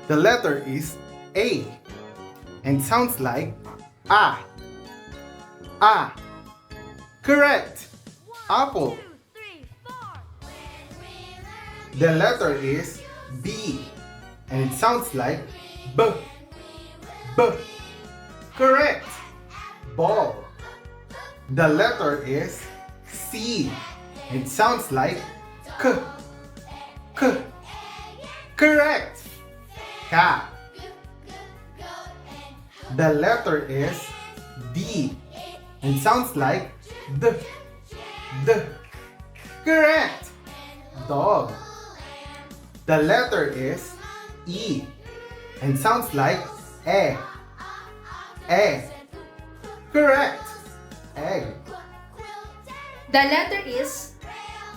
The letter is A and sounds like A. A. Correct. Apple. The letter is B and it sounds like B. B. Correct. Ball. The letter is C. It sounds like K. K. Correct. Cat. The letter is D. It sounds like D. D. Correct. Dog. The letter is E. And sounds like E. E. Correct. Egg. The letter is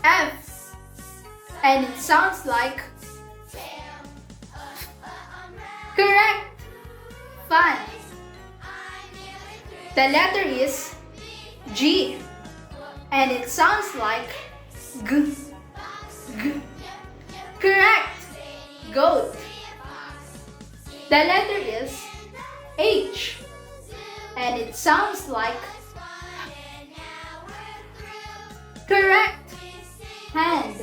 F and it sounds like correct. Fun. The letter is G and it sounds like G. G. Correct. Goat. The letter is H and it sounds like correct. Hand.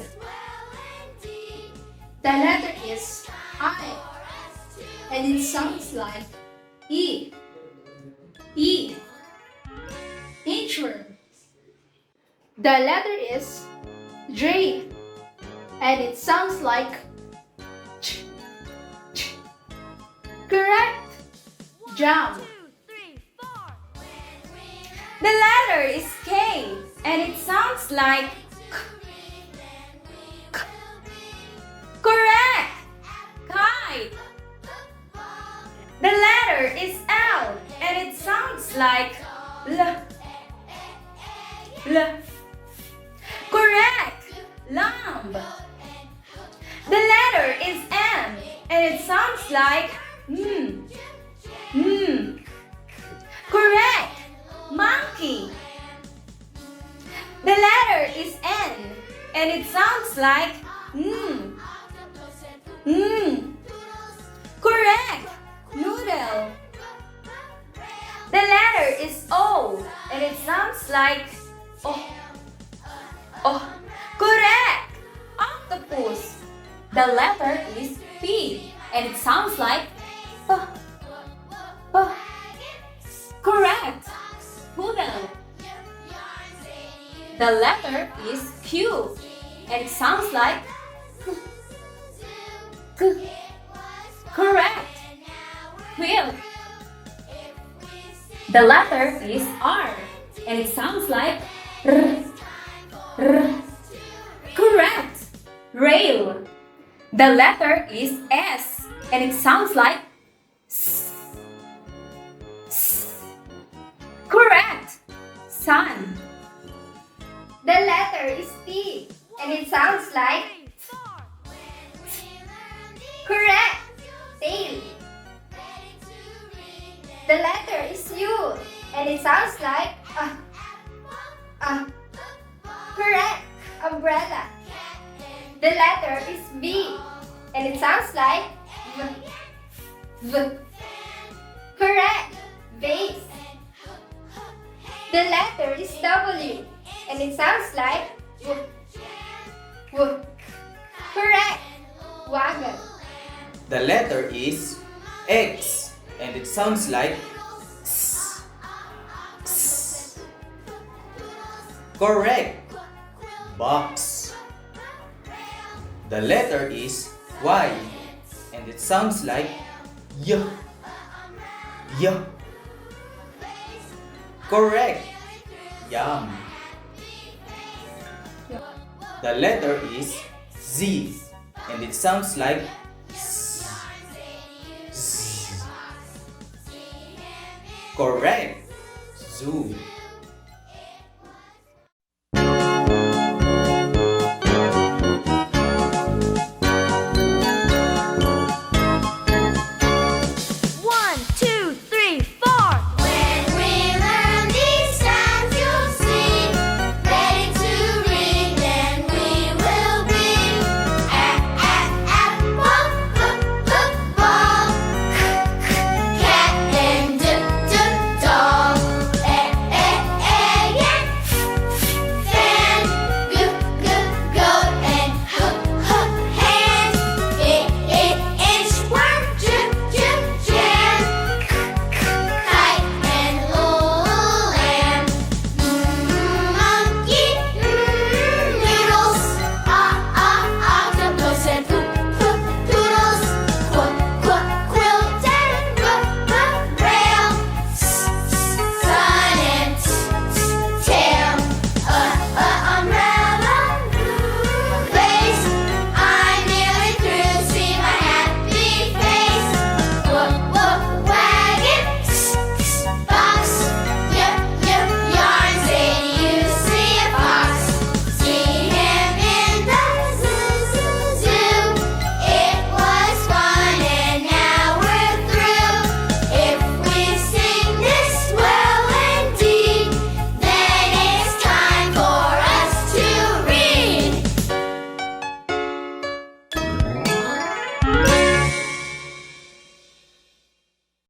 The letter is I and it sounds like E. E. Inchworm. The letter is J and it sounds like ch. Ch. Correct. Jam. The letter is K and it sounds like k. Correct. Kite. The letter is L and it sounds like L. L. Correct. Lamb. The letter is M and it sounds like M. M. Correct. Monkey. The letter is N and it sounds like N. N. Correct. Noodle. The letter is O and it sounds like O. O. Correct. Octopus. The letter is P and it sounds like P. P. Correct. Poodle. The letter is Q and it sounds like K. Correct. Quill. The letter is R and it sounds like R. R. Correct. Rail. The letter is S and it sounds like S. S. Correct. Sun. The letter is T and it sounds like correct. Tail. The letter is U and it sounds like correct. Umbrella. The letter is V and it sounds like V. Correct. Vase. The letter is W and it sounds like W. Correct. Wagon. The letter is X and it sounds like S. S. Correct. Box. The letter is Y and it sounds like Y. Y. Correct. Yum. The letter is Z and it sounds like S. S. Correct. Zoo.